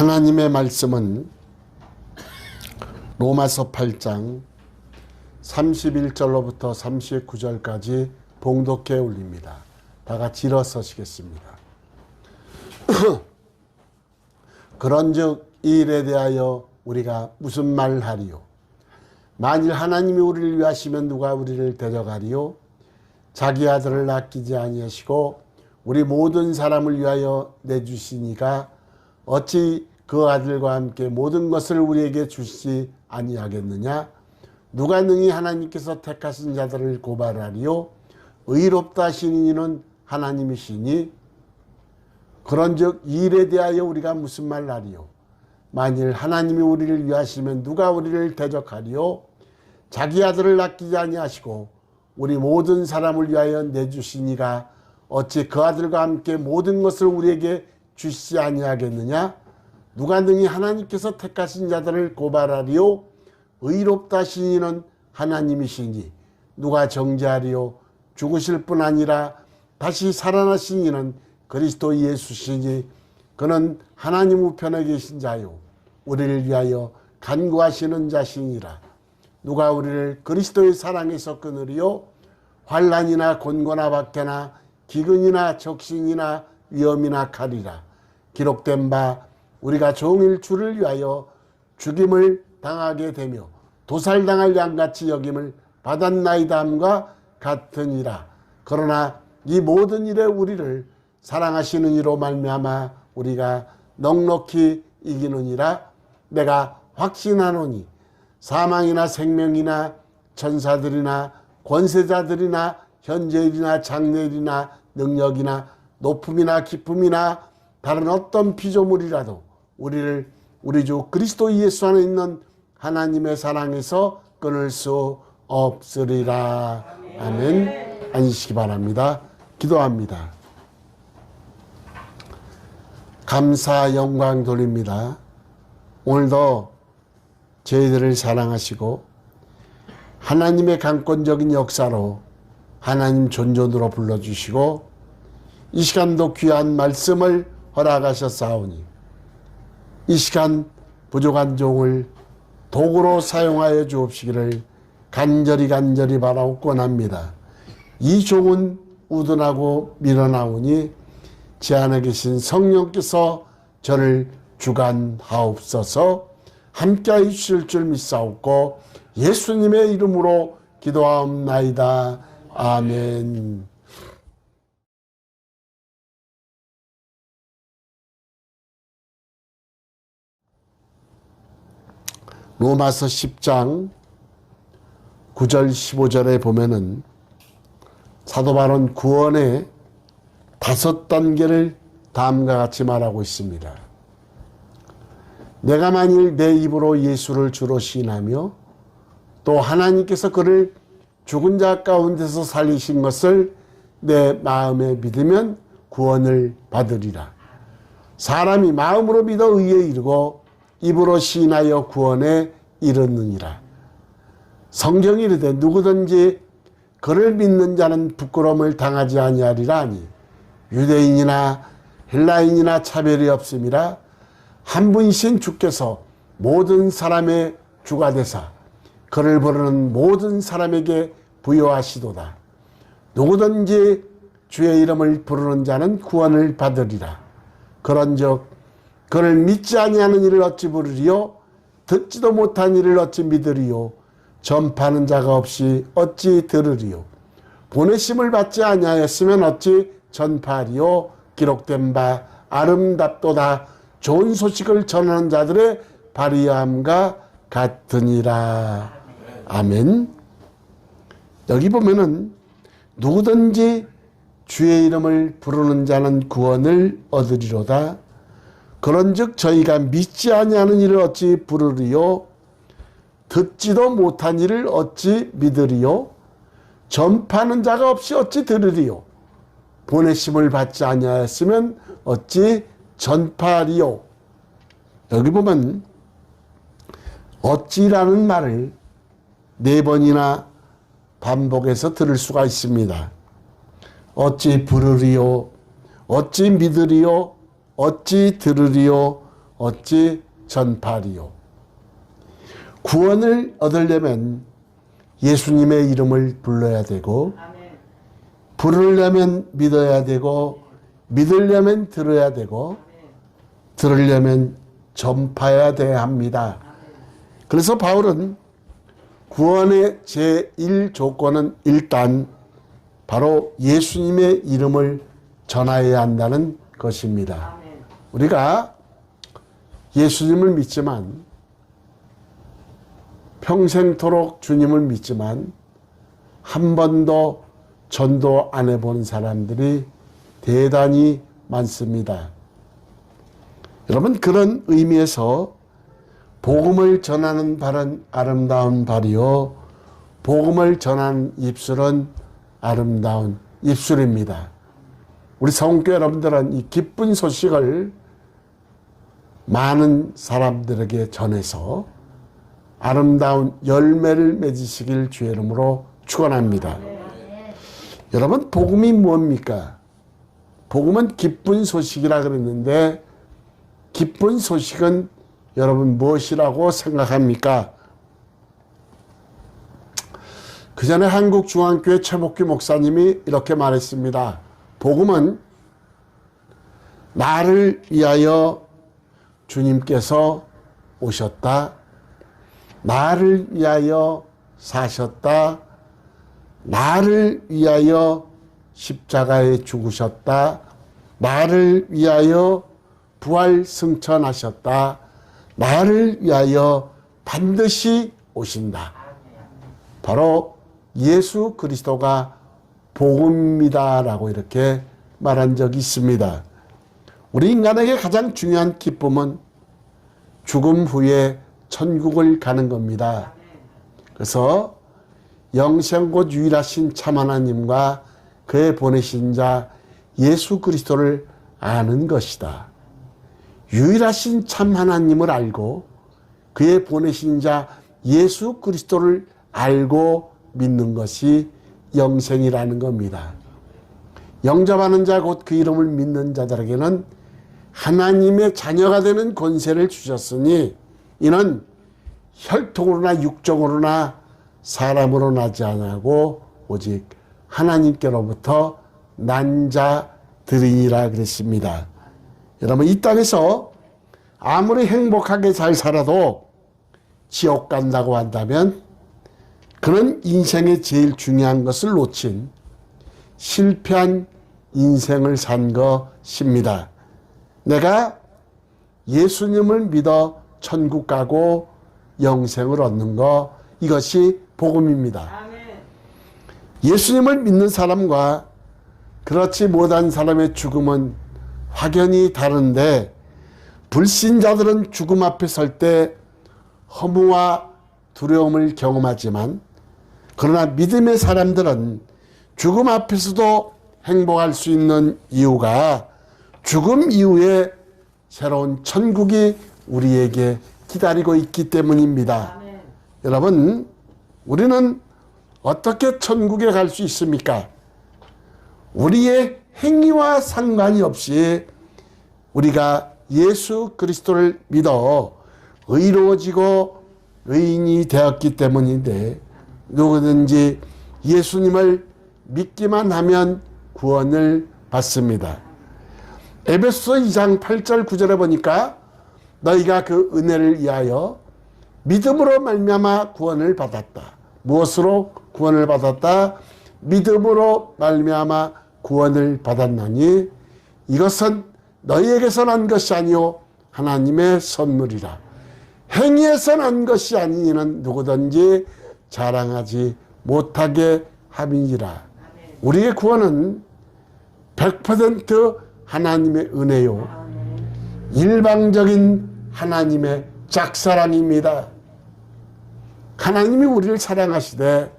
하나님의 말씀은 로마서 8장 31절로부터 39절까지 봉독해 올립니다. 다 같이 일어서시겠습니다. 그런즉 이 일에 대하여 우리가 무슨 말하리요? 만일 하나님이 우리를 위하시면 누가 우리를 대적하리요? 자기 아들을 아끼지 아니하시고 우리 모든 사람을 위하여 내주시니가 어찌 그 아들과 함께 모든 것을 우리에게 주시지 아니하겠느냐? 누가 능히 하나님께서 택하신 자들을 고발하리요? 의롭다 하시는 이는 하나님이시니 그런즉 이 일에 대하여 우리가 무슨 말하리요? 만일 하나님이 우리를 위하시면 누가 우리를 대적하리요? 자기 아들을 아끼지 아니하시고 우리 모든 사람을 위하여 내주시니가 어찌 그 아들과 함께 모든 것을 우리에게 주시지 아니하겠느냐? 누가 능히 하나님께서 택하신 자들을 고발하리요? 의롭다 하신 이는 하나님이시니 누가 정죄하리요? 죽으실 뿐 아니라 다시 살아나신 이는 그리스도 예수시니 그는 하나님 우편에 계신 자요 우리를 위하여 간구하시는 자시니라. 누가 우리를 그리스도의 사랑에서 끊으리요? 환난이나 곤고나 박해나 기근이나 적신이나 위험이나 칼이라. 기록된 바 우리가 종일 주를 위하여 죽임을 당하게 되며 도살당할 양같이 여김을 받았나이다 함과 같으니라. 그러나 이 모든 일에 우리를 사랑하시는 이로 말미암아 우리가 넉넉히 이기느니라. 내가 확신하노니 사망이나 생명이나 천사들이나 권세자들이나 현재일이나 장래일이나 능력이나 높음이나 깊음이나 다른 어떤 피조물이라도 우리를 우리 주 그리스도 예수 안에 있는 하나님의 사랑에서 끊을 수 없으리라. 아멘. 앉으시기 바랍니다. 기도합니다. 감사 영광 돌립니다. 오늘도 저희들을 사랑하시고 하나님의 강권적인 역사로 하나님 존존으로 불러주시고 이 시간도 귀한 말씀을 허락하셨사오니 이 시간 부족한 종을 도구로 사용하여 주옵시기를 간절히 바라옵곤 합니다. 이 종은 우둔하고 밀어나오니 제 안에 계신 성령께서 저를 주관하옵소서. 함께하여 주실 줄 믿사옵고 예수님의 이름으로 기도하옵나이다. 아멘. 로마서 10장 9절 15절에 보면은 사도 바울은 구원의 5단계를 다음과 같이 말하고 있습니다. 내가 만일 내 입으로 예수를 주로 시인하며 또 하나님께서 그를 죽은 자 가운데서 살리신 것을 내 마음에 믿으면 구원을 받으리라. 사람이 마음으로 믿어 의에 이르고 입으로 시인하여 구원에 이르느니라. 성경이 이르되 누구든지 그를 믿는 자는 부끄러움을 당하지 아니하리라 하니 유대인이나 헬라인이나 차별이 없음이라. 한 분이신 주께서 모든 사람의 주가 되사 그를 부르는 모든 사람에게 부여하시도다. 누구든지 주의 이름을 부르는 자는 구원을 받으리라. 그런즉 그를 믿지 아니하는 이를 어찌 부르리요? 듣지도 못한 이를 어찌 믿으리요? 전파하는 자가 없이 어찌 들으리요? 보내심을 받지 아니하였으면 어찌 전파하리요? 기록된 바 아름답도다. 좋은 소식을 전하는 자들의 발휘함과 같으니라. 아멘. 여기 보면은 누구든지 주의 이름을 부르는 자는 구원을 얻으리로다. 그런즉 저희가 믿지 아니하는 이를 어찌 부르리요? 듣지도 못한 이를 어찌 믿으리요? 전파하는 자가 없이 어찌 들으리요? 보내심을 받지 아니하였으면 어찌 전파하리요? 여기 보면 어찌라는 말을 4번이나 반복해서 들을 수가 있습니다. 어찌 부르리요? 어찌 믿으리요? 어찌 들으리요? 어찌 전파하리요. 구원을 얻으려면 예수님의 이름을 불러야 되고, 부르려면 믿어야 되고, 믿으려면 들어야 되고, 들으려면 전파해야 돼야 합니다. 그래서 바울은 구원의 제1조건은 일단 바로 예수님의 이름을 전하여야 한다는 것입니다. 우리가 예수님을 믿지만, 평생토록 주님을 믿지만 한 번도 전도 안 해본 사람들이 대단히 많습니다. 여러분, 그런 의미에서 복음을 전하는 발은 아름다운 발이요, 복음을 전하는 입술은 아름다운 입술입니다. 우리 성교 여러분들은 이 기쁜 소식을 많은 사람들에게 전해서 아름다운 열매를 맺으시길 주의 이름으로 축원합니다. 여러분, 복음이 뭡니까? 복음은 기쁜 소식이라 그랬는데, 기쁜 소식은 여러분 무엇이라고 생각합니까? 그 전에 한국중앙교회 최복규 목사님이 이렇게 말했습니다. 복음은 나를 위하여 주님께서 오셨다, 나를 위하여 사셨다, 나를 위하여 십자가에 죽으셨다, 나를 위하여 부활 승천하셨다, 나를 위하여 반드시 오신다. 바로 예수 그리스도가 복음이다 라고 이렇게 말한 적이 있습니다. 우리 인간에게 가장 중요한 기쁨은 죽음 후에 천국을 가는 겁니다. 그래서 영생곧 유일하신 참 하나님과 그의 보내신 자 예수 그리스도를 아는 것이다. 유일하신 참 하나님을 알고 그의 보내신 자 예수 그리스도를 알고 믿는 것이 영생이라는 겁니다. 영접하는 자 곧 그 이름을 믿는 자들에게는 하나님의 자녀가 되는 권세를 주셨으니 이는 혈통으로나 육정으로나 사람으로 나지 아니하고 오직 하나님께로부터 난 자들이니라 그랬습니다. 여러분, 이 땅에서 아무리 행복하게 잘 살아도 지옥 간다고 한다면 그는 인생의 제일 중요한 것을 놓친 실패한 인생을 산 것입니다. 내가 예수님을 믿어 천국 가고 영생을 얻는 것, 이것이 복음입니다. 예수님을 믿는 사람과 그렇지 못한 사람의 죽음은 확연히 다른데, 불신자들은 죽음 앞에 설 때 허무와 두려움을 경험하지만, 그러나 믿음의 사람들은 죽음 앞에서도 행복할 수 있는 이유가 죽음 이후에 새로운 천국이 우리에게 기다리고 있기 때문입니다. 아멘. 여러분, 우리는 어떻게 천국에 갈 수 있습니까? 우리의 행위와 상관이 없이 우리가 예수 그리스도를 믿어 의로워지고 의인이 되었기 때문인데, 누구든지 예수님을 믿기만 하면 구원을 받습니다. 에베소 2장 8절 9절에 보니까 너희가 그 은혜를 위하여 믿음으로 말미암아 구원을 받았다. 무엇으로 구원을 받았다? 믿음으로 말미암아 구원을 받았나니 이것은 너희에게서 난 것이 아니요 하나님의 선물이라. 행위에서 난 것이 아니니는 누구든지 자랑하지 못하게 함이니라. 우리의 구원은 100% 하나님의 은혜요, 일방적인 하나님의 짝사랑입니다. 하나님이 우리를 사랑하시되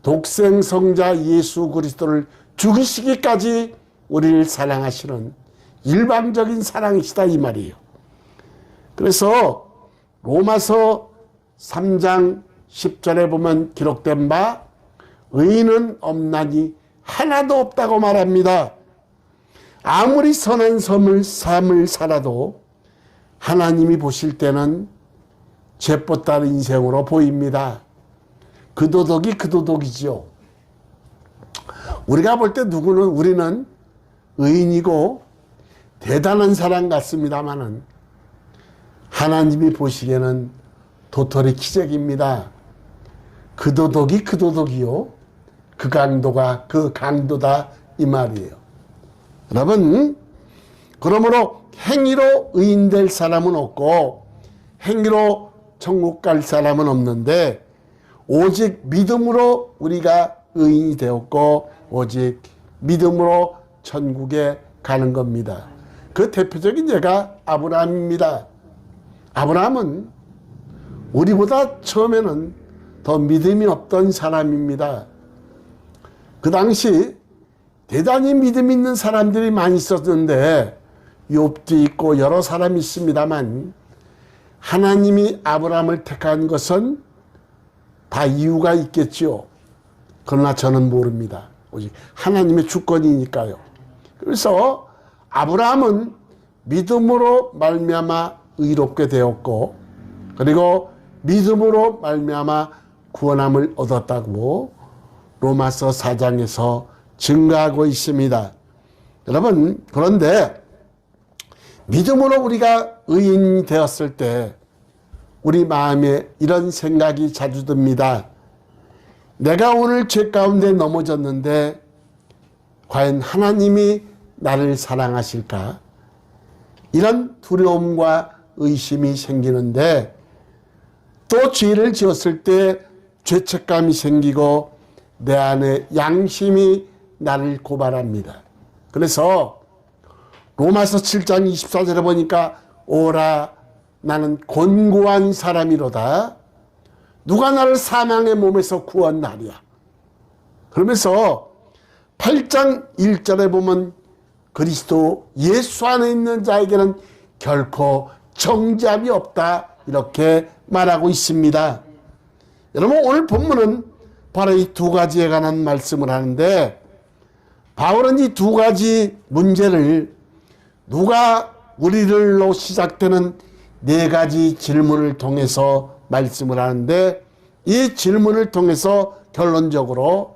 독생성자 예수 그리스도를 죽이시기까지 우리를 사랑하시는 일방적인 사랑이시다 이 말이에요. 그래서 로마서 3장 10절에 보면 기록된 바 의인은 없나니 하나도 없다고 말합니다. 아무리 선한 삶을 살아도 하나님이 보실 때는 죄뻗다는 인생으로 보입니다. 그 도덕이 그 도덕이지요. 우리가 볼 때 우리는 의인이고 대단한 사람 같습니다만은 하나님이 보시기에는 도토리 키재기입니다. 그 도덕이 그 도덕이요. 그 강도가 그 강도다 이 말이에요. 여러분, 그러므로 행위로 의인 될 사람은 없고 행위로 천국 갈 사람은 없는데 오직 믿음으로 우리가 의인이 되었고 오직 믿음으로 천국에 가는 겁니다. 그 대표적인 예가 아브라함입니다. 아브라함은 우리보다 처음에는 더 믿음이 없던 사람입니다. 그 당시 대단히 믿음 있는 사람들이 많이 있었는데 욥도 있고 여러 사람이 있습니다만 하나님이 아브라함을 택한 것은 다 이유가 있겠지요. 그러나 저는 모릅니다. 오직 하나님의 주권이니까요. 그래서 아브라함은 믿음으로 말미암아 의롭게 되었고 그리고 믿음으로 말미암아 구원함을 얻었다고 로마서 4장에서 증거하고 있습니다. 여러분, 그런데 믿음으로 우리가 의인이 되었을 때 우리 마음에 이런 생각이 자주 듭니다. 내가 오늘 죄 가운데 넘어졌는데 과연 하나님이 나를 사랑하실까? 이런 두려움과 의심이 생기는데 또 죄를 지었을 때 죄책감이 생기고 내 안에 양심이 나를 고발합니다. 그래서 로마서 7장 24절에 보니까 오라 나는 곤고한 사람이로다. 누가 나를 사망의 몸에서 구원하랴. 그러면서 8장 1절에 보면 그리스도 예수 안에 있는 자에게는 결코 정죄함이 없다 이렇게 말하고 있습니다. 여러분, 오늘 본문은 바로 이 두 가지에 관한 말씀을 하는데 바울은 이 두 가지 문제를 누가 우리를로 시작되는 네 가지 질문을 통해서 말씀을 하는데 이 질문을 통해서 결론적으로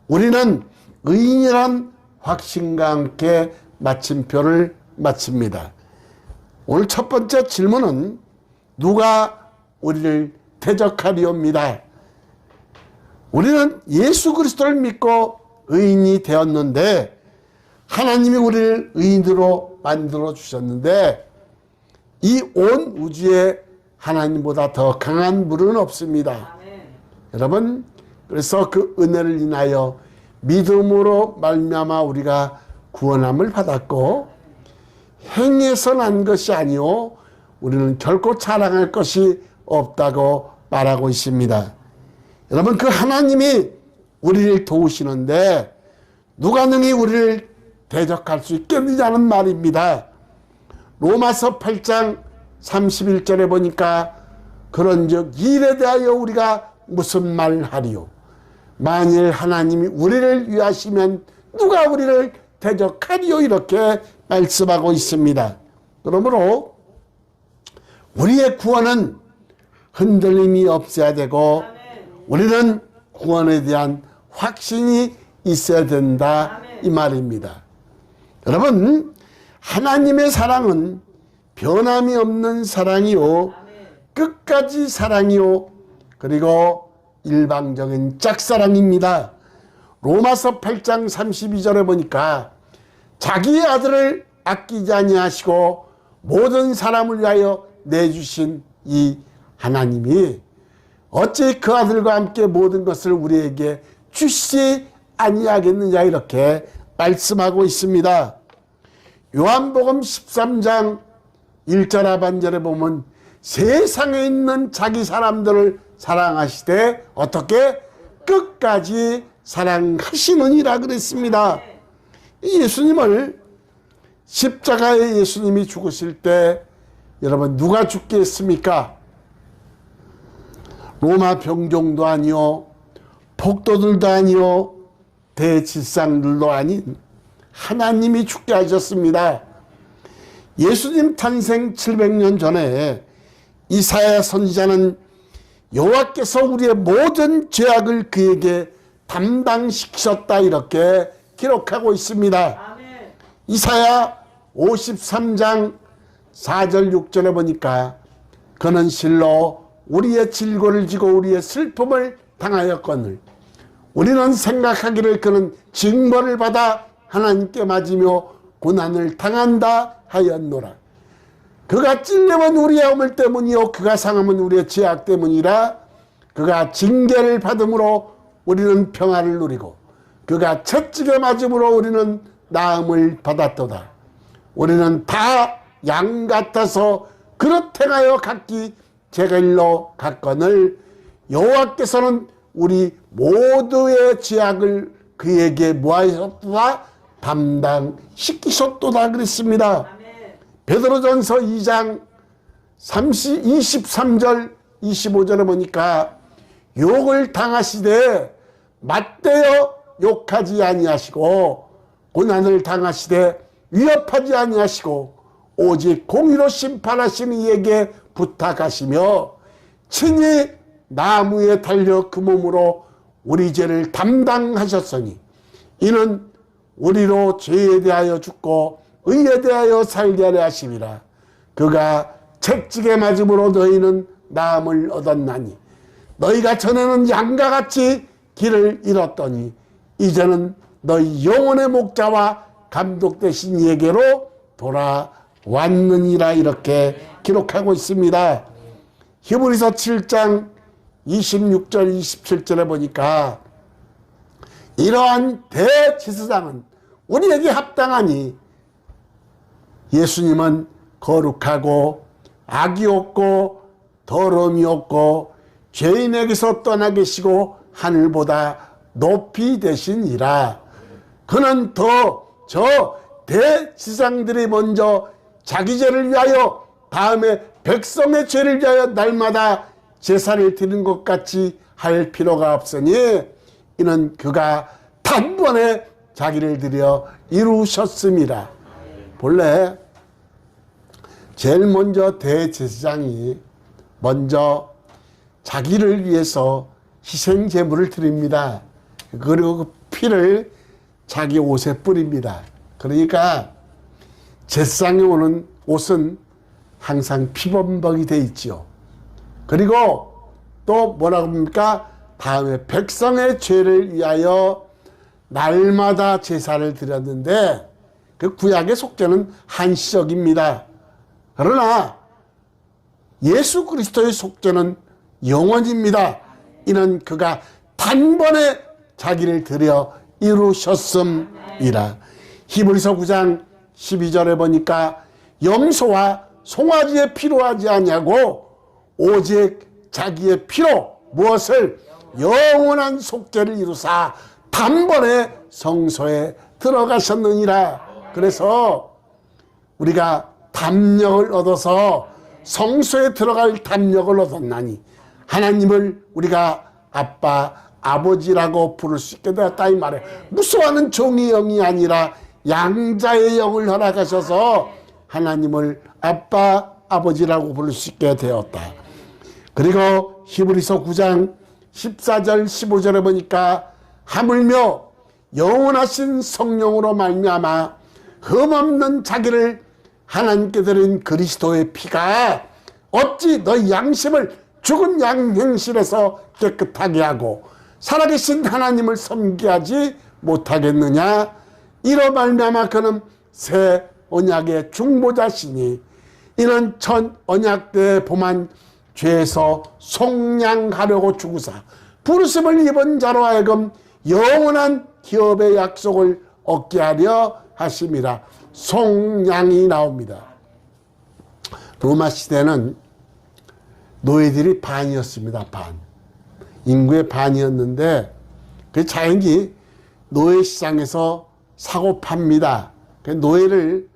우리는 의인이란 확신과 함께 마침표를 마칩니다. 오늘 첫 번째 질문은 누가 우리를 대적하리옵니다. 우리는 예수 그리스도를 믿고 의인이 되었는데 하나님이 우리를 의인으로 만들어 주셨는데 이 온 우주에 하나님보다 더 강한 분은 없습니다. 아멘. 여러분, 그래서 그 은혜를 인하여 믿음으로 말미암아 우리가 구원함을 받았고 행해서 난 것이 아니요 우리는 결코 자랑할 것이 없다고 말하고 있습니다. 여러분, 그 하나님이 우리를 도우시는데 누가 능히 우리를 대적할 수 있겠느냐는 말입니다. 로마서 8장 31절에 보니까 그런즉 일에 대하여 우리가 무슨 말하리요. 만일 하나님이 우리를 위하시면 누가 우리를 대적하리요 이렇게 말씀하고 있습니다. 그러므로 우리의 구원은 흔들림이 없어야 되고 우리는 구원에 대한 확신이 있어야 된다 이 말입니다. 여러분, 하나님의 사랑은 변함이 없는 사랑이요 끝까지 사랑이요 그리고 일방적인 짝사랑입니다. 로마서 8장 32절에 보니까 자기의 아들을 아끼지 아니하시고 모든 사람을 위하여 내주신 이 하나님이 어찌 그 아들과 함께 모든 것을 우리에게 주시지 아니하겠느냐 이렇게 말씀하고 있습니다. 요한복음 13장 1절 하반절에 보면 세상에 있는 자기 사람들을 사랑하시되 어떻게 끝까지 사랑하시느니라 그랬습니다. 예수님을 십자가에 예수님이 죽으실 때 여러분 누가 죽게 했습니까? 로마 병종도 아니요 폭도들도 아니요 대질상들도 아닌 하나님이 죽게 하셨습니다. 예수님 탄생 700년 전에 이사야 선지자는 여호와께서 우리의 모든 죄악을 그에게 담당시키셨다 이렇게 기록하고 있습니다. 아멘. 이사야 53장 4절 6절에 보니까 그는 실로 우리의 질고를 지고 우리의 슬픔을 당하였거늘 우리는 생각하기를 그는 징벌을 받아 하나님께 맞으며 고난을 당한다 하였노라. 그가 찔림은 우리의 허물 때문이요 그가 상함은 우리의 죄악 때문이라. 그가 징계를 받음으로 우리는 평안을 누리고 그가 채찍에 맞음으로 우리는 나음을 받았도다. 우리는 다 양 같아서 그릇 행하여 각기 제가 일로 갔거늘 여호와께서는 우리 모두의 죄악을 그에게 뭐하셨도다? 담당시키셨도다 그랬습니다. 아멘. 베드로전서 2장 23절 25절에 보니까 욕을 당하시되 맞대어 욕하지 아니하시고 고난을 당하시되 위협하지 아니하시고 오직 공의로 심판하시는 이에게 부탁하시며 친히 나무에 달려 그 몸으로 우리 죄를 담당하셨으니 이는 우리로 죄에 대하여 죽고 의에 대하여 살게 하려 하심이라. 그가 채찍에 맞음으로 너희는 나음을 얻었나니 너희가 전에는 양과 같이 길을 잃었더니 이제는 너희 영혼의 목자와 감독 되신 이에게로 돌아왔느니라 이렇게 기록하고 있습니다. 히브리서 7장 26절 27절에 보니까 이러한 대제사장은 우리에게 합당하니 예수님은 거룩하고 악이 없고 더러움이 없고 죄인에게서 떠나 계시고 하늘보다 높이 되시니라. 그는 저 대제사장들이 먼저 자기 죄를 위하여 다음에 백성의 죄를 위하여 날마다 제사를 드리는 것 같이 할 필요가 없으니 이는 그가 단번에 자기를 드려 이루셨습니다. 본래 제일 먼저 대제사장이 먼저 자기를 위해서 희생 제물을 드립니다. 그리고 그 피를 자기 옷에 뿌립니다. 그러니까 제사장이 오는 옷은 항상 피범벅이 돼 있죠. 그리고 또 뭐라고 합니까? 다음에 백성의 죄를 위하여 날마다 제사를 드렸는데 그 구약의 속죄는 한시적입니다. 그러나 예수 그리스도의 속죄는 영원입니다. 이는 그가 단번에 자기를 드려 이루셨음이라. 히브리서 9장 12절에 보니까 염소와 송아지에 필요하지 아니하고 오직 자기의 피로 무엇을 영원한 속죄를 이루사 단번에 성소에 들어가셨느니라. 그래서 우리가 담력을 얻어서 성소에 들어갈 담력을 얻었나니 하나님을 우리가 아빠 아버지라고 부를 수 있게 되었다 이 말에 무서워하는 종의 영이 아니라 양자의 영을 허락하셔서 하나님을 아빠 아버지라고 부를 수 있게 되었다. 그리고 히브리서 9장 14절 15절에 보니까 하물며 영원하신 성령으로 말미암아 흠없는 자기를 하나님께 드린 그리스도의 피가 어찌 너희 양심을 죽은 양 행실에서 깨끗하게 하고 살아계신 하나님을 섬기게 하지 못하겠느냐. 이로 말미암아 그는 새 언약의 중보자시니 이는 첫 언약 때 범한 죄에서 속량하려고 죽으사 부르심을 입은 자로 하여금 영원한 기업의 약속을 얻게 하려 하심이라. 속량이 나옵니다. 로마 시대는 노예들이 반이었습니다. 반. 인구의 반이었는데 그 자연히 노예 시장에서 사고 팝니다. 노예를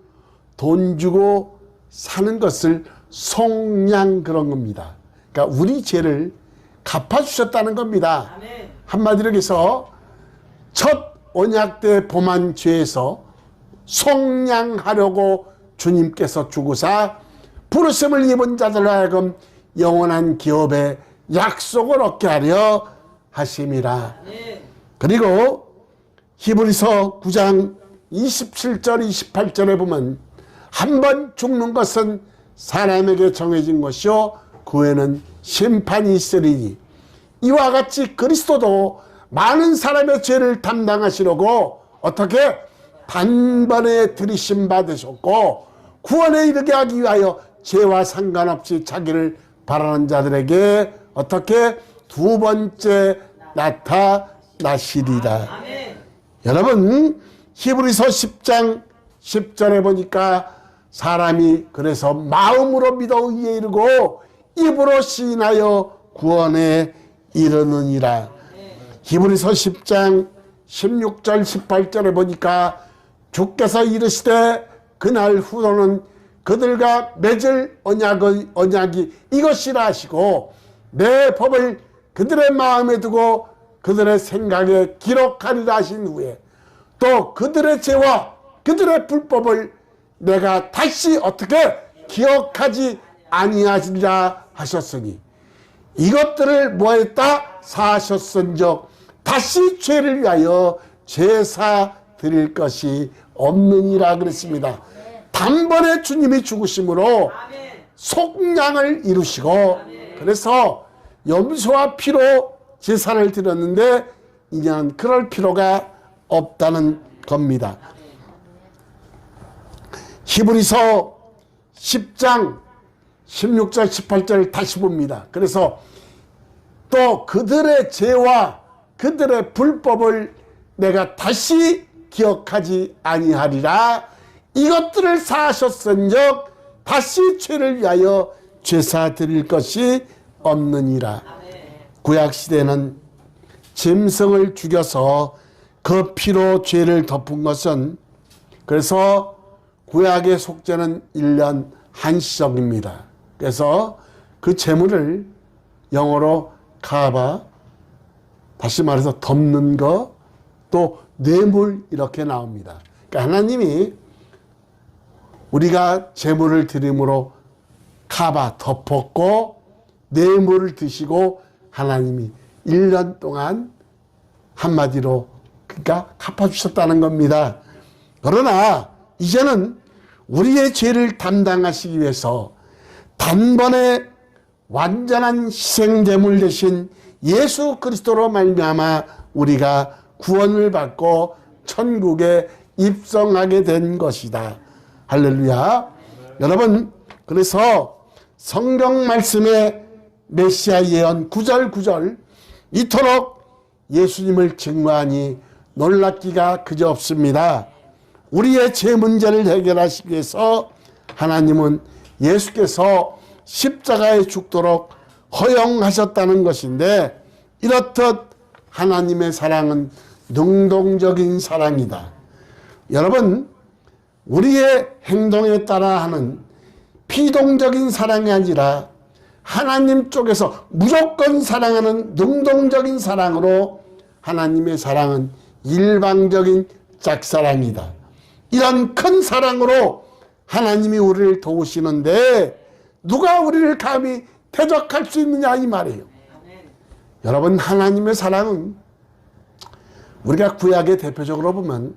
돈 주고 사는 것을 속량 그런 겁니다. 그러니까 우리 죄를 갚아주셨다는 겁니다. 아멘. 한마디로 해서 첫 언약 때 범한 죄에서 속량하려고 주님께서 주구사 부르심을 입은 자들로 하여금 영원한 기업의 약속을 얻게 하려 하심이라. 그리고 히브리서 9장 27절 28절에 보면 한 번 죽는 것은 사람에게 정해진 것이요 그 후에는 심판이 있으리니 이와 같이 그리스도도 많은 사람의 죄를 담당하시려고 어떻게 단번에 들이심 받으셨고 구원에 이르게 하기 위하여 죄와 상관없이 자기를 바라는 자들에게 어떻게 두 번째 나타나시리라. 여러분 히브리서 10장 10절에 보니까 사람이 그래서 마음으로 믿어 의에 이르고 입으로 시인하여 구원에 이르느니라. 히브리서 10장 16절 18절에 보니까 주께서 이르시되 그날 후로는 그들과 맺을 언약이 이것이라 하시고 내 법을 그들의 마음에 두고 그들의 생각에 기록하리라 하신 후에 또 그들의 죄와 그들의 불법을 내가 다시 어떻게 기억하지 아니하리라 하셨으니 이것들을 뭐했다? 사하셨은즉 다시 죄를 위하여 제사 드릴 것이 없느니라 그랬습니다. 단번에 주님이 죽으심으로 속량을 이루시고 그래서 염소와 피로 제사를 드렸는데 이제는 그럴 필요가 없다는 겁니다. 히브리서 10장 16절 18절을 다시 봅니다. 그래서 또 그들의 죄와 그들의 불법을 내가 다시 기억하지 아니하리라. 이것들을 사하셨은즉 다시 죄를 위하여 제사 드릴 것이 없느니라. 구약시대는 짐승을 죽여서 그 피로 죄를 덮은 것은 그래서 구약의 속죄는 1년 한시적입니다. 그래서 그 제물을 영어로 카바, 다시 말해서 덮는 거, 또 뇌물 이렇게 나옵니다. 그러니까 하나님이 우리가 제물을 드림으로 카바 덮었고 뇌물을 드시고 하나님이 1년 동안 한마디로 그러니까 갚아주셨다는 겁니다. 그러나 이제는 우리의 죄를 담당하시기 위해서 단번에 완전한 희생제물 되신 예수 그리스도로 말미암아 우리가 구원을 받고 천국에 입성하게 된 것이다. 할렐루야. 여러분 그래서 성경 말씀의 메시아 예언 9절 9절 이토록 예수님을 증거하니 놀랍기가 그저 없습니다. 우리의 죄 문제를 해결하시기 위해서 하나님은 예수께서 십자가에 죽도록 허용하셨다는 것인데 이렇듯 하나님의 사랑은 능동적인 사랑이다. 여러분 우리의 행동에 따라 하는 피동적인 사랑이 아니라 하나님 쪽에서 무조건 사랑하는 능동적인 사랑으로 하나님의 사랑은 일방적인 짝사랑이다. 이런 큰 사랑으로 하나님이 우리를 도우시는데 누가 우리를 감히 대적할 수 있느냐 이 말이에요. 여러분 하나님의 사랑은 우리가 구약의 대표적으로 보면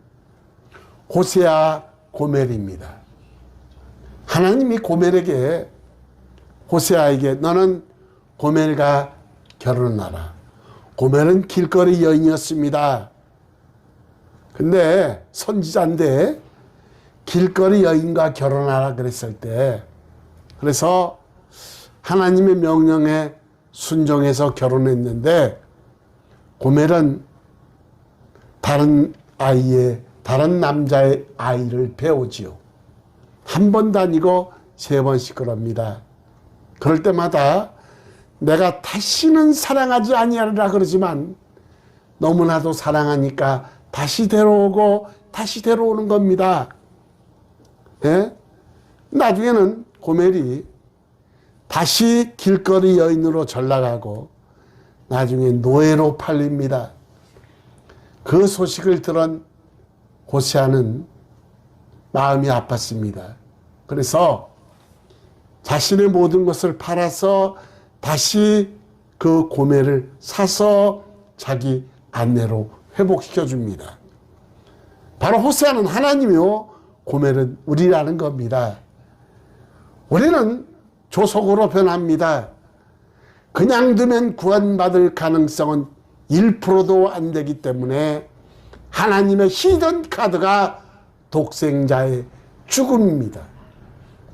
호세아 고멜입니다. 하나님이 고멜에게 호세아에게 너는 고멜과 결혼하라. 고멜은 길거리 여인이었습니다. 근데 선지자인데 길거리 여인과 결혼하라 그랬을 때 그래서 하나님의 명령에 순종해서 결혼했는데 고멜은 다른 남자의 아이를 배우지요. 한 번도 아니고 3번씩 그럽니다. 그럴 때마다 내가 다시는 사랑하지 아니하리라 그러지만 너무나도 사랑하니까 다시 데려오고 다시 데려오는 겁니다. 예? 나중에는 고멜이 다시 길거리 여인으로 전락하고 나중에 노예로 팔립니다. 그 소식을 들은 호세아는 마음이 아팠습니다. 그래서 자신의 모든 것을 팔아서 다시 그 고매를 사서 자기 아내로 회복시켜 줍니다. 바로 호세아는 하나님이요, 고멜은 우리라는 겁니다. 우리는 조속으로 변합니다. 그냥 두면 구원받을 가능성은 1%도 안 되기 때문에 하나님의 히든 카드가 독생자의 죽음입니다.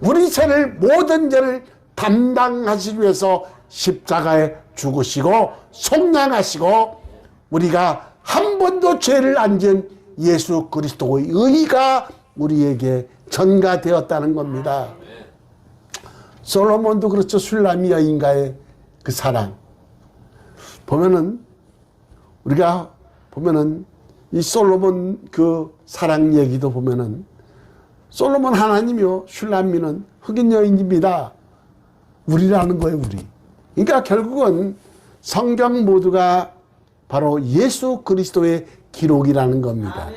우리 죄를, 모든 죄를 담당하시기 위해서 십자가에 죽으시고 속량하시고 우리가 한 번도 죄를 안 지은 예수 그리스도의 의가 우리에게 전가되었다는 겁니다. 솔로몬도 그렇죠. 술람이 여인과의 그 사랑 보면은, 우리가 보면은 이 솔로몬 그 사랑 얘기도 보면은, 솔로몬 하나님이요, 슐람미는 흑인 여인입니다. 우리라는 거예요, 우리. 그러니까 결국은 성경 모두가 바로 예수 그리스도의 기록이라는 겁니다.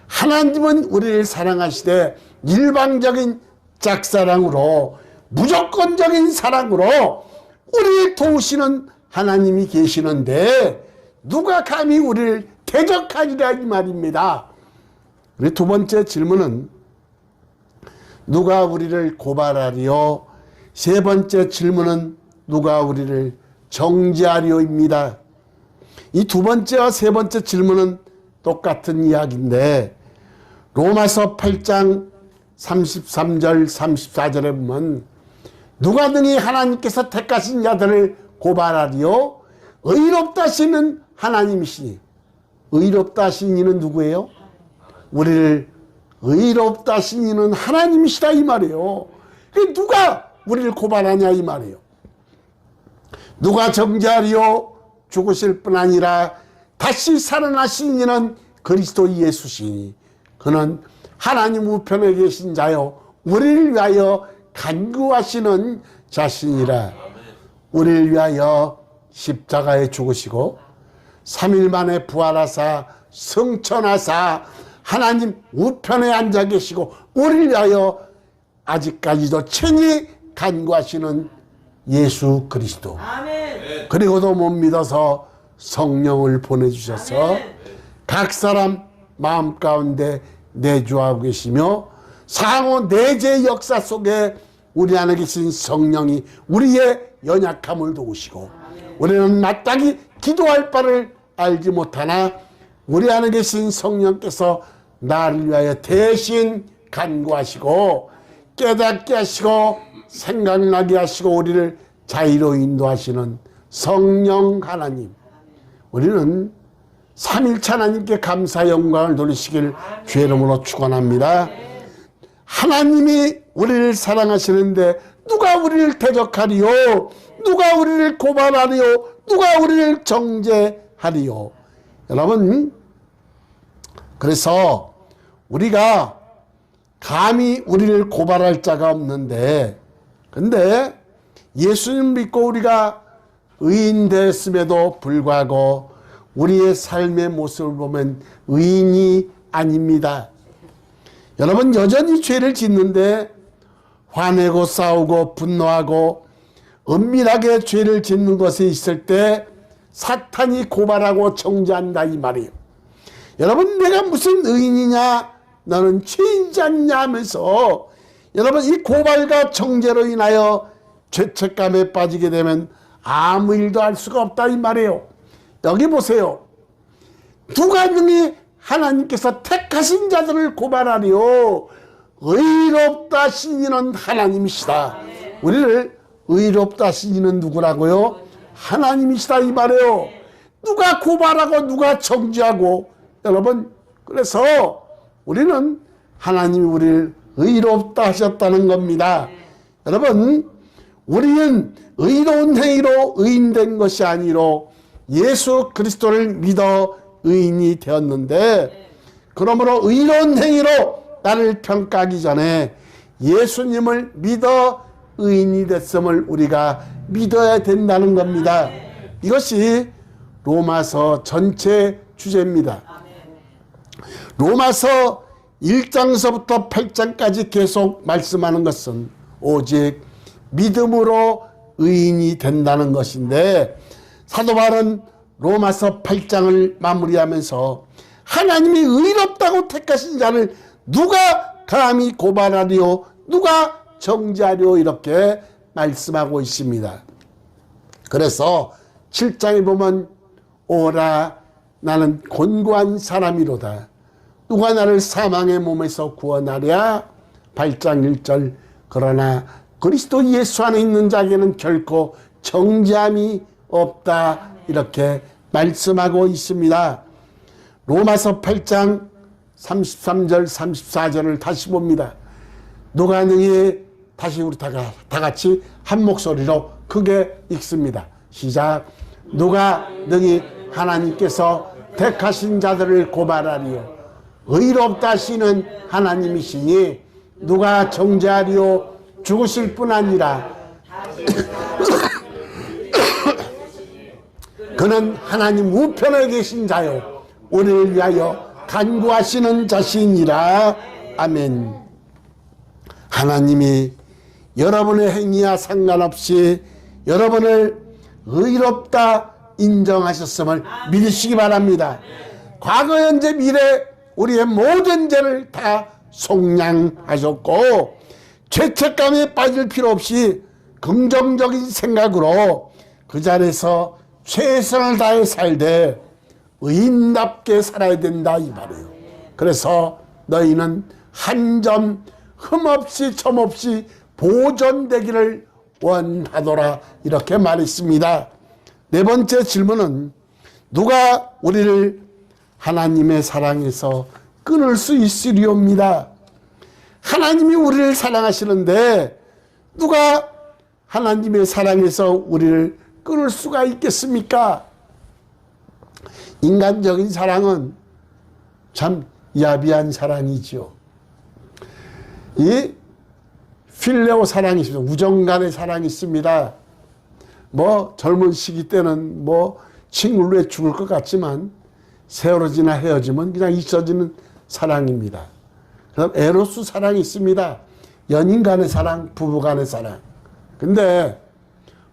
하나님은 우리를 사랑하시되 일방적인 짝사랑으로, 무조건적인 사랑으로 우리를 도우시는 하나님이 계시는데 누가 감히 우리를 대적하리라 이 말입니다. 우리 두 번째 질문은 누가 우리를 고발하리요? 세 번째 질문은 누가 우리를 정죄하리요입니다. 이 두 번째와 세 번째 질문은 똑같은 이야기인데 로마서 8장 33절 34절에 보면 누가 능히 하나님께서 택하신 자들을 고발하리요? 의롭다 하시는 하나님이시니. 의롭다 하신 이는 누구예요? 우리를 의롭다 하신 이는 하나님이시다 이 말이에요. 누가 우리를 고발하냐 이 말이에요. 누가 정죄하리요? 죽으실 뿐 아니라 다시 살아나신 이는 그리스도 예수시니 그는 하나님 우편에 계신 자요 우리를 위하여 간구하시는 자신이라. 우리를 위하여 십자가에 죽으시고 3일 만에 부활하사 승천하사 하나님 우편에 앉아 계시고 우리를 위하여 아직까지도 친히 간구하시는 예수 그리스도. 아멘. 그리고도 못 믿어서 성령을 보내주셔서 아멘. 각 사람 마음 가운데 내주하고 계시며 상호 내재 역사 속에 우리 안에 계신 성령이 우리의 연약함을 도우시고 우리는 마땅히 기도할 바를 알지 못하나 우리 안에 계신 성령께서 나를 위하여 대신 간구하시고 깨닫게 하시고 생각나게 하시고 우리를 자유로 인도하시는 성령 하나님. 우리는 삼일체 하나님께 감사 영광을 돌리시길 주의 이름으로 축원합니다. 하나님이 우리를 사랑하시는데 누가 우리를 대적하리요? 누가 우리를 고발하리요? 누가 우리를 정죄하리요? 여러분, 그래서 우리가 감히 우리를 고발할 자가 없는데, 근데 예수님 믿고 우리가 의인 됐음에도 불구하고 우리의 삶의 모습을 보면 의인이 아닙니다. 여러분, 여전히 죄를 짓는데 화내고 싸우고 분노하고 은밀하게 죄를 짓는 것에 있을 때 사탄이 고발하고 정죄한다 이 말이에요. 여러분, 내가 무슨 의인이냐, 너는 죄인지 않냐 하면서 여러분 이 고발과 정죄로 인하여 죄책감에 빠지게 되면 아무 일도 할 수가 없다 이 말이에요. 여기 보세요. 누가 능히 하나님께서 택하신 자들을 고발하리요? 의롭다 하신 이는 하나님이시다. 우리를 의롭다 하신 이는 누구라고요? 하나님이시다 이 말이에요. 누가 고발하고 누가 정죄하고. 여러분, 그래서 우리는 하나님이 우리를 의롭다 하셨다는 겁니다. 여러분, 우리는 의로운 행위로 의인된 것이 아니로 예수 그리스도를 믿어 의인이 되었는데, 그러므로 의로운 행위로 나를 평가하기 전에 예수님을 믿어 의인이 됐음을 우리가 믿어야 된다는 겁니다. 이것이 로마서 전체 주제입니다. 로마서 1장서부터 8장까지 계속 말씀하는 것은 오직 믿음으로 의인이 된다는 것인데, 사도 바울은 로마서 8장을 마무리하면서 하나님이 의롭다고 택하신 자를 누가 감히 고발하리요, 누가 정죄하리요, 이렇게 말씀하고 있습니다. 그래서 7장에 보면 오라 나는 곤고한 사람이로다, 누가 나를 사망의 몸에서 구원하랴. 8장 1절 그러나 그리스도 예수 안에 있는 자에게는 결코 정죄함이 없다, 이렇게 말씀하고 있습니다. 로마서 8장 33절 34절을 다시 봅니다. 누가 능히, 다시 우리 다 같이 한 목소리로 크게 읽습니다. 시작. 누가 능히 하나님께서 택하신 자들을 고발하리요, 의롭다 하시는 하나님이시니 누가 정죄하리요, 죽으실 뿐 아니라 그는 하나님 우편에 계신 자요 우리를 위하여 간구하시는 자신이라. 아멘. 하나님이 여러분의 행위와 상관없이 여러분을 의롭다 인정하셨음을 믿으시기 바랍니다. 과거, 현재, 미래 우리의 모든 죄를 다 속량하셨고 죄책감에 빠질 필요 없이 긍정적인 생각으로 그 자리에서 최선을 다해 살되 의인답게 살아야 된다, 이 말이에요. 그래서 너희는 한 점 흠없이 점없이 보존되기를 원하노라, 이렇게 말했습니다. 네 번째 질문은 누가 우리를 하나님의 사랑에서 끊을 수 있으리옵니다. 하나님이 우리를 사랑하시는데 누가 하나님의 사랑에서 우리를 끊을 수가 있겠습니까? 인간적인 사랑은 참 야비한 사랑이죠. 이 필레오 사랑이 있습니다. 우정 간의 사랑이 있습니다. 뭐 젊은 시기 때는 뭐 친구를 위해 죽을 것 같지만 세월이 지나 헤어지면 그냥 있어지는 사랑입니다. 그다음 에로스 사랑이 있습니다. 연인 간의 사랑, 부부 간의 사랑. 근데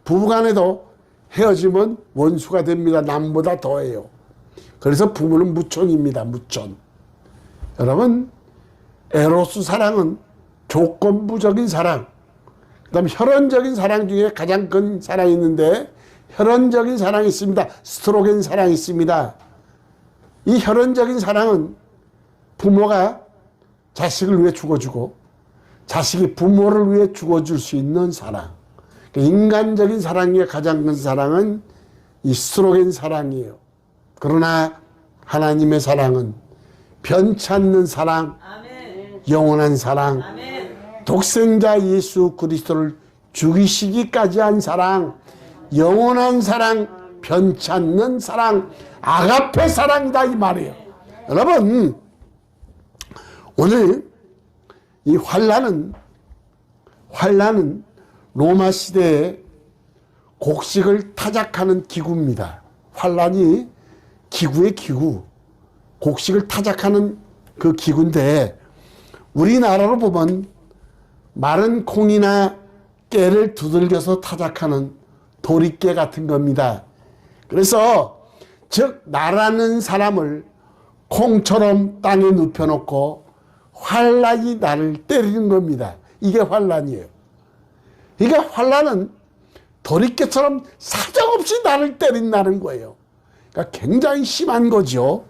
부부 간에도 헤어지면 원수가 됩니다. 남보다 더해요. 그래서 부부는 무촌입니다. 무촌. 여러분, 에로스 사랑은 조건부적인 사랑, 그 다음 혈연적인 사랑 중에 가장 큰 사랑이 있는데, 혈연적인 사랑이 있습니다. 스트로겐 사랑이 있습니다. 이 혈연적인 사랑은 부모가 자식을 위해 죽어주고 자식이 부모를 위해 죽어줄 수 있는 사랑. 인간적인 사랑 중에 가장 큰 사랑은 이 스트로겐 사랑이에요. 그러나 하나님의 사랑은 변치 않는 사랑, 영원한 사랑, 독생자 예수 그리스도를 죽이시기까지 한 사랑, 영원한 사랑, 변치 않는 사랑, 아가페 사랑이다, 이 말이에요. 여러분, 오늘 이 환난은 로마 시대의 곡식을 타작하는 기구입니다. 환난이 기구의 기구, 곡식을 타작하는 그 기구인데, 우리나라로 보면 마른 콩이나 깨를 두들겨서 타작하는 도리깨 같은 겁니다. 그래서 즉 나라는 사람을 콩처럼 땅에 눕혀놓고 환난이 나를 때리는 겁니다. 이게 환난이에요. 그러니까 환난은 도리깨처럼 사정없이 나를 때린다는 거예요. 그러니까 굉장히 심한 거죠.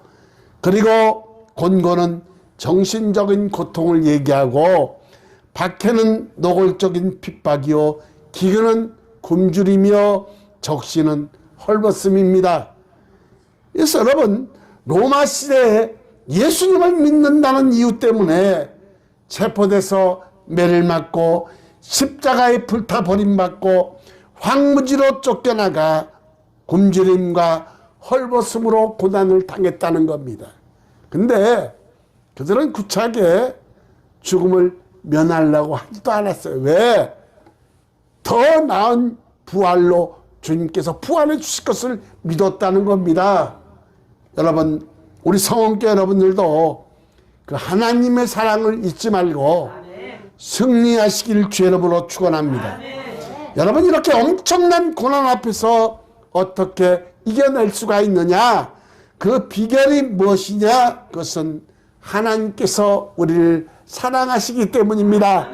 그리고 곤고는 정신적인 고통을 얘기하고, 박해는 노골적인 핍박이요 기근은 굶주리며 적시는 헐벗음입니다. 그래서 여러분, 로마 시대에 예수님을 믿는다는 이유 때문에 체포돼서 매를 맞고 십자가에 불타 버림받고 황무지로 쫓겨나가 굶주림과 헐벗음으로 고난을 당했다는 겁니다. 근데 그들은 구차하게 죽음을 면하려고 하지도 않았어요. 왜? 더 나은 부활로 주님께서 부활해 주실 것을 믿었다는 겁니다. 여러분, 우리 성원교 여러분들도 그 하나님의 사랑을 잊지 말고 승리하시길 주의 이름으로 축원합니다. 여러분, 이렇게 엄청난 고난 앞에서 어떻게 이겨낼 수가 있느냐? 그 비결이 무엇이냐? 그것은 하나님께서 우리를 사랑하시기 때문입니다.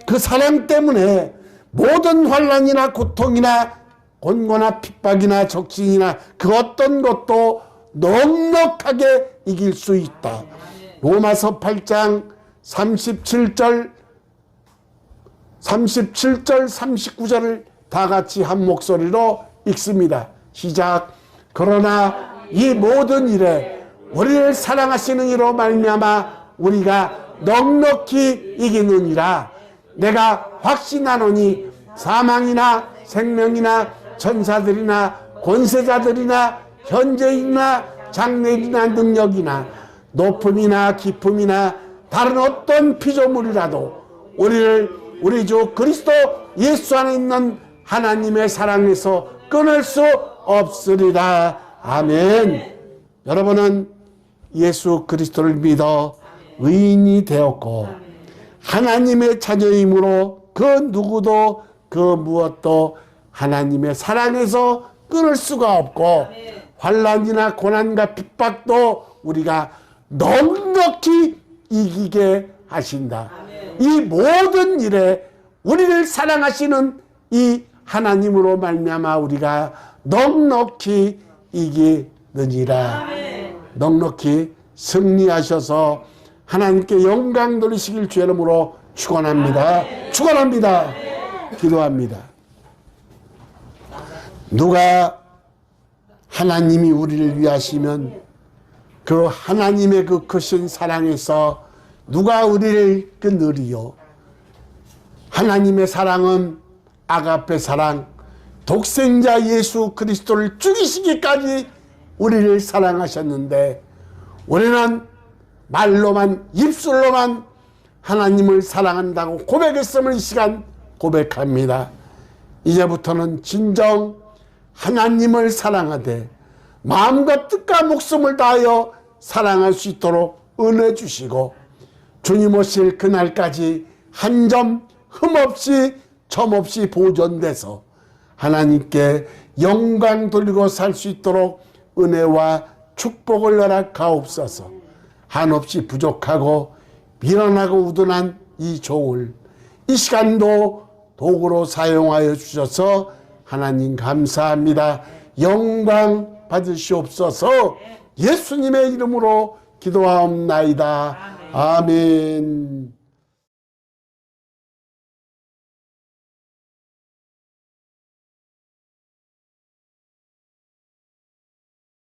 그 사랑 때문에 모든 환난이나 고통이나 곤고나 핍박이나 적신이나 그 어떤 것도 넉넉하게 이길 수 있다. 로마서 8장 37절 39절을 다 같이 한 목소리로 읽습니다. 시작. 그러나 이 모든 일에 우리를 사랑하시는 이로 말미암아 우리가 넉넉히 이기느니라. 내가 확신하노니 사망이나 생명이나 천사들이나 권세자들이나 현재이나 장래이나 능력이나 높음이나 깊음이나 다른 어떤 피조물이라도 우리를 우리 주 그리스도 예수 안에 있는 하나님의 사랑에서 끊을 수 없으리라. 아멘. 여러분은 예수 그리스도를 믿어 의인이 되었고 하나님의 자녀이므로 그 누구도 그 무엇도 하나님의 사랑에서 끊을 수가 없고 환난이나 고난과 핍박도 우리가 넉넉히 이기게 하신다. 이 모든 일에 우리를 사랑하시는 이 하나님으로 말미암아 우리가 넉넉히 이기느니라. 넉넉히 승리하셔서 하나님께 영광 돌리시길 주의 이름으로 축원합니다. 축원합니다. 기도합니다. 누가 하나님이 우리를 위하시면 그 하나님의 그 크신 사랑에서 누가 우리를 끊으리요? 하나님의 사랑은 아가페 사랑, 독생자 예수 그리스도를 죽이시기까지 우리를 사랑하셨는데 우리는 말로만 입술로만 하나님을 사랑한다고 고백했음을 이 시간 고백합니다. 이제부터는 진정 하나님을 사랑하되 마음과 뜻과 목숨을 다하여 사랑할 수 있도록 은혜 주시고 주님 오실 그날까지 한 점 흠없이 점없이 보존돼서 하나님께 영광 돌리고 살 수 있도록 은혜와 축복을 허락하옵소서. 한없이 부족하고 미련하고 우둔한 이 종을 이 시간도 도구로 사용하여 주셔서 하나님 감사합니다. 영광 받으시옵소서. 예수님의 이름으로 기도하옵나이다. 아멘.